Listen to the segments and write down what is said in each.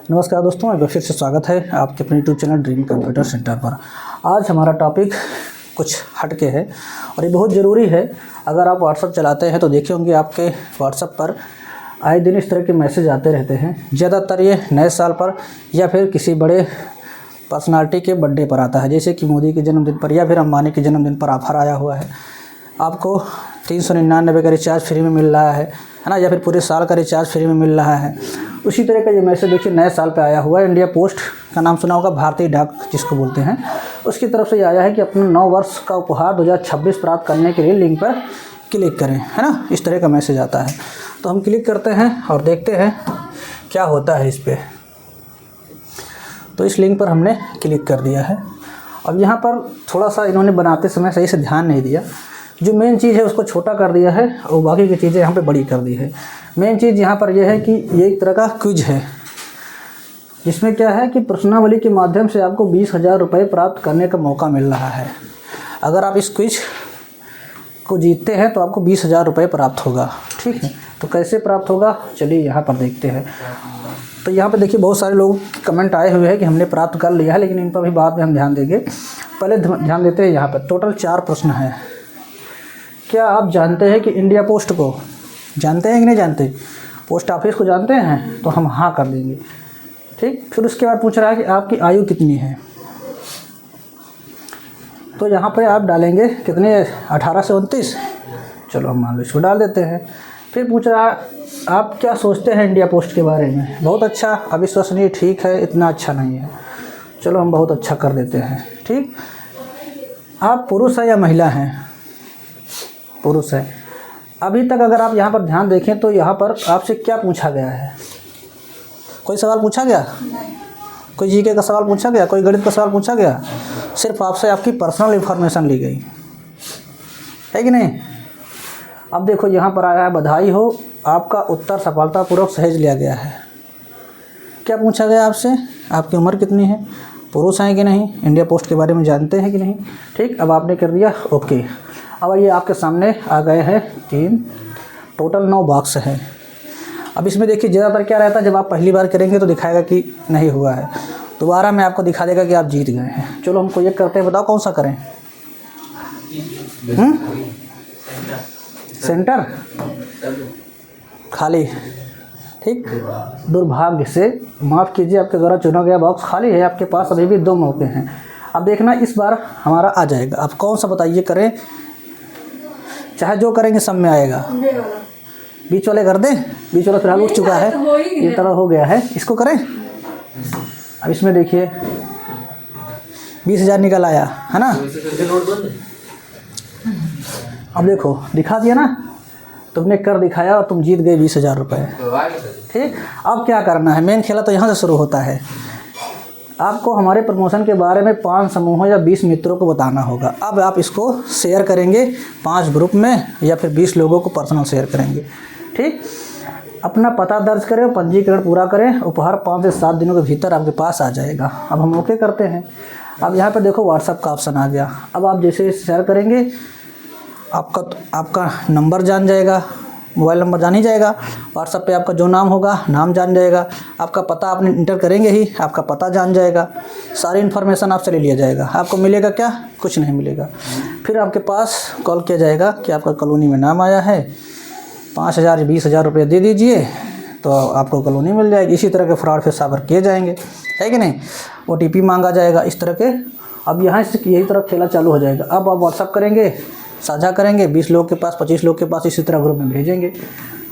नमस्कार दोस्तों, एक बार फिर से स्वागत है आपके अपने YouTube channel dream computer centre पर। आज हमारा टॉपिक कुछ हटके है और ये बहुत ज़रूरी है। अगर आप व्हाट्सअप चलाते हैं तो देखे होंगे आपके व्हाट्सअप पर आए दिन इस तरह के मैसेज आते रहते हैं। ज़्यादातर ये नए साल पर या फिर किसी बड़े पर्सनालिटी के बर्थडे पर आता है, जैसे कि मोदी के जन्मदिन पर या फिर अंबानी के जन्मदिन पर ऑफर आया हुआ है। आपको 399 का रिचार्ज फ्री में मिल रहा है ना, या फिर पूरे साल का रिचार्ज फ्री में मिल रहा है। उसी तरह का ये मैसेज देखिए नए साल पे आया हुआ है। इंडिया पोस्ट का नाम सुना होगा, भारतीय डाक जिसको बोलते हैं, उसकी तरफ से ये आया है कि अपना 9 वर्ष का उपहार 2026 प्राप्त करने के लिए लिंक पर क्लिक करें, है ना। इस तरह का मैसेज आता है तो हम क्लिक करते हैं और देखते हैं क्या होता है इस पर। तो इस लिंक पर हमने क्लिक कर दिया है। अब यहाँ पर थोड़ा सा इन्होंने बनाते समय सही से ध्यान नहीं दिया। जो मेन चीज़ है उसको छोटा कर दिया है और बाकी की चीज़ें यहाँ पे बड़ी कर दी है। मेन चीज़ यहाँ पर यह है कि ये एक तरह का क्विज है, जिसमें क्या है कि प्रश्नावली के माध्यम से आपको 20,000 रुपये प्राप्त करने का मौका मिल रहा है। अगर आप इस क्विज को जीतते हैं तो आपको 20,000 रुपये प्राप्त होगा। ठीक है, तो कैसे प्राप्त होगा चलिए यहाँ पर देखते हैं। तो यहाँ पर देखिए बहुत सारे लोग कमेंट आए हुए हैं कि हमने प्राप्त कर लिया है, लेकिन इन पर भी बाद में हम ध्यान देंगे। पहले ध्यान देते हैं यहाँ पर टोटल 4 प्रश्न हैं। क्या आप जानते हैं कि इंडिया पोस्ट को जानते हैं कि नहीं जानते, पोस्ट ऑफिस को जानते हैं, तो हम हाँ कर देंगे। ठीक, फिर उसके बाद पूछ रहा है कि आपकी आयु कितनी है, तो यहाँ पे आप डालेंगे कितने, 18 से 29, चलो हम मान लो इसको डाल देते हैं। फिर पूछ रहा है आप क्या सोचते हैं इंडिया पोस्ट के बारे में, बहुत अच्छा, अविश्वसनीय, ठीक है, इतना अच्छा नहीं है, चलो हम बहुत अच्छा कर देते हैं। ठीक, आप पुरुष हैं या महिला हैं, पुरुष है। अभी तक अगर आप यहाँ पर ध्यान देखें तो यहाँ पर आपसे क्या पूछा गया है, कोई सवाल पूछा गया, कोई जीके का सवाल पूछा गया, कोई गणित का सवाल पूछा गया, सिर्फ आपसे आपकी पर्सनल इंफॉर्मेशन ली गई है कि नहीं। अब देखो यहाँ पर आया है बधाई हो, आपका उत्तर सफलतापूर्वक सहेज लिया गया है। क्या पूछा गया आपसे, आपकी उम्र कितनी है, पुरुष हैं कि नहीं, इंडिया पोस्ट के बारे में जानते हैं कि नहीं। ठीक, अब आपने कर दिया ओके। अब ये आपके सामने आ गए हैं 3, टोटल 9 बॉक्स हैं। अब इसमें देखिए ज़्यादातर क्या रहता है, जब आप पहली बार करेंगे तो दिखाएगा कि नहीं हुआ है, दोबारा में आपको दिखा देगा कि आप जीत गए हैं। चलो हमको ये करते हैं, बताओ कौन सा करें। सेंटर खाली, ठीक, दुर्भाग्य से माफ़ कीजिए आपके द्वारा चुना गया बॉक्स खाली है। आपके पास अभी भी 2 मौके हैं। अब देखना इस बार हमारा आ जाएगा। आप कौन सा बताइए करें, चाहे जो करेंगे सब में आएगा। बीच वाले कर दें, बीच वाला फिलहाल उठ चुका है, ये तरह हो गया है, इसको करें। अब इसमें देखिए 20,000 निकल आया है ना। अब देखो दिखा दिया ना, तुमने कर दिखाया और तुम जीत गए 20,000 रुपये। ठीक, अब क्या करना है, मेन खेला तो यहाँ से शुरू होता है। आपको हमारे प्रमोशन के बारे में 5 समूहों या 20 मित्रों को बताना होगा। अब आप इसको शेयर करेंगे 5 ग्रुप में या फिर 20 लोगों को पर्सनल शेयर करेंगे। ठीक, अपना पता दर्ज करें, पंजीकरण पूरा करें, उपहार 5 से 7 दिनों के भीतर आपके पास आ जाएगा। अब हम ओके करते हैं। अब यहाँ पर देखो व्हाट्सएप का ऑप्शन आ गया। अब आप जैसे शेयर करेंगे आपका नंबर जान जाएगा, मोबाइल नंबर जान ही जाएगा। व्हाट्सएप पे आपका जो नाम होगा नाम जान जाएगा, आपका पता आपने इंटर करेंगे ही आपका पता जान जाएगा, सारी इन्फॉर्मेशन आपसे ले लिया जाएगा। आपको मिलेगा क्या, कुछ नहीं मिलेगा। फिर आपके पास कॉल किया जाएगा कि आपका कॉलोनी में नाम आया है, 5,000 या 20,000 रुपये दे दीजिए तो आपको कॉलोनी मिल जाएगी। इसी तरह के फ्रॉड फिर साबर किए जाएंगे, है कि नहीं। OTP मांगा जाएगा इस तरह के। अब यहाँ से यही तरह खेला चालू हो जाएगा। अब आप व्हाट्सअप करेंगे, साझा करेंगे 20 लोग के पास, 25 लोग के पास, इसी तरह ग्रुप में भेजेंगे।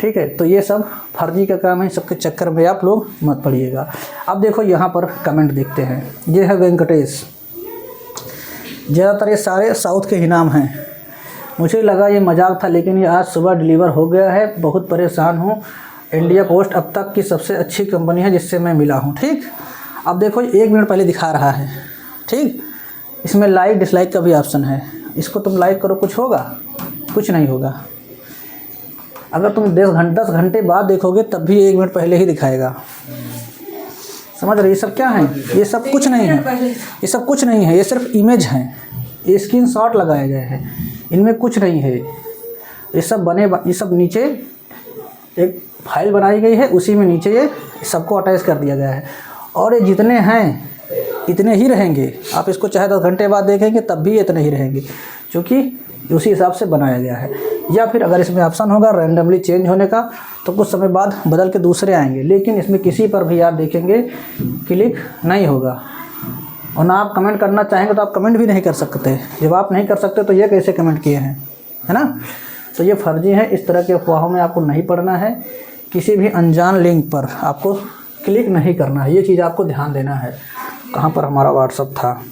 ठीक है, तो ये सब फर्जी का काम है, सबके चक्कर में आप लोग मत पड़िएगा। अब देखो यहाँ पर कमेंट देखते हैं। ये है वेंकटेश, ज़्यादातर ये सारे साउथ के ही नाम हैं। मुझे लगा ये मजाक था, लेकिन ये आज सुबह डिलीवर हो गया है, बहुत परेशान हूँ। इंडिया पोस्ट अब तक की सबसे अच्छी कंपनी है जिससे मैं मिला हूँ। ठीक, अब देखो 1 मिनट पहले दिखा रहा है। ठीक, इसमें लाइक डिसलाइक का भी ऑप्शन है, इसको तुम लाइक करो, कुछ होगा, कुछ नहीं होगा। अगर तुम 10 घंटे बाद देखोगे तब भी 1 मिनट पहले ही दिखाएगा। समझ रहे, ये सब क्या है, ये सब कुछ नहीं है, ये सब कुछ नहीं है, ये सिर्फ इमेज हैं, ये स्क्रीनशॉट लगाए गए हैं, इनमें कुछ नहीं है। ये सब नीचे एक फाइल बनाई गई है, उसी में नीचे ये सबको अटैच कर दिया गया है। और ये जितने हैं इतने ही रहेंगे। आप इसको चाहे 10 घंटे बाद देखेंगे तब भी इतने ही रहेंगे, क्योंकि उसी हिसाब से बनाया गया है। या फिर अगर इसमें ऑप्शन होगा रैंडमली चेंज होने का तो कुछ समय बाद बदल के दूसरे आएंगे, लेकिन इसमें किसी पर भी आप देखेंगे क्लिक नहीं होगा। और ना आप कमेंट करना चाहेंगे तो आप कमेंट भी नहीं कर सकते। जब आप नहीं कर सकते तो ये कैसे कमेंट किए हैं, है ना। तो ये फर्जी है। इस तरह के अफवाहों में आपको नहीं पड़ना है। किसी भी अनजान लिंक पर आपको क्लिक नहीं करना है, ये चीज़ आपको ध्यान देना है। कहाँ पर हमारा व्हाट्सअप था,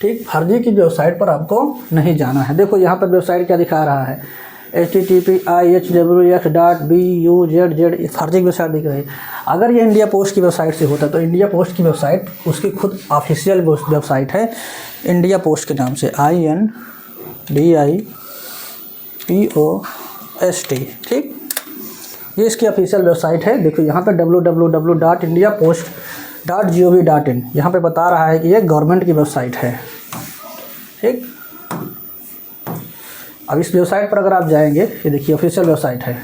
ठीक। फर्जी की वेबसाइट पर आपको नहीं जाना है। देखो यहाँ पर वेबसाइट क्या दिखा रहा है, http://buzz, फर्जी की वेबसाइट दिख रही है। अगर ये इंडिया पोस्ट की वेबसाइट से होता तो इंडिया पोस्ट की वेबसाइट उसकी खुद ऑफिशियल वेबसाइट है, इंडिया पोस्ट के नाम से, INDIAPOST, ठीक। ये इसकी ऑफिशियल वेबसाइट है। देखो यहाँ पे www.indiapost.gov.in यहाँ पे बता रहा है कि ये गवर्नमेंट की वेबसाइट है, ठीक। अब इस वेबसाइट पर अगर आप जाएंगे, ये देखिए ऑफिशियल वेबसाइट है,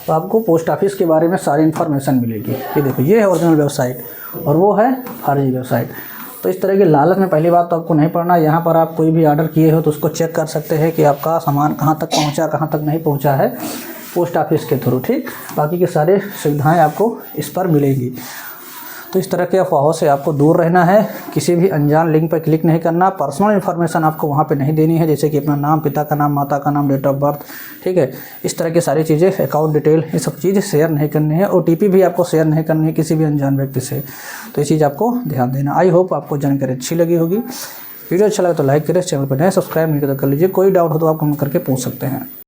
तो आपको पोस्ट ऑफिस के बारे में सारी इन्फॉर्मेशन मिलेगी। ये देखो ये है ओरिजिनल वेबसाइट और वो है फर्जी वेबसाइट। तो इस तरह के लालच में पहली बात तो आपको नहीं पड़ना। यहाँ पर आप कोई भी ऑर्डर किए हो तो उसको चेक कर सकते हैं कि आपका सामान कहाँ तक पहुँचा, कहाँ तक नहीं पहुँचा है, पोस्ट ऑफिस के थ्रू, ठीक। बाकी की सारी सुविधाएं आपको इस पर मिलेंगी। तो इस तरह के अफवाहों से आपको दूर रहना है। किसी भी अनजान लिंक पर क्लिक नहीं करना। पर्सनल इन्फॉर्मेशन आपको वहाँ पे नहीं देनी है, जैसे कि अपना नाम, पिता का नाम, माता का नाम, डेट ऑफ बर्थ, ठीक है। इस तरह की सारी चीज़ें, अकाउंट डिटेल, ये सब चीज़ शेयर नहीं करनी है। OTP भी आपको शेयर नहीं करनी है किसी भी अनजान व्यक्ति से। तो ये चीज़ आपको ध्यान देना। आई होप आपको जानकारी अच्छी लगी होगी। वीडियो अच्छा लगा तो लाइक करें, चैनल पर नए सब्सक्राइब नहीं कर लीजिए। कोई डाउट हो तो आप कमेंट करके पूछ सकते हैं।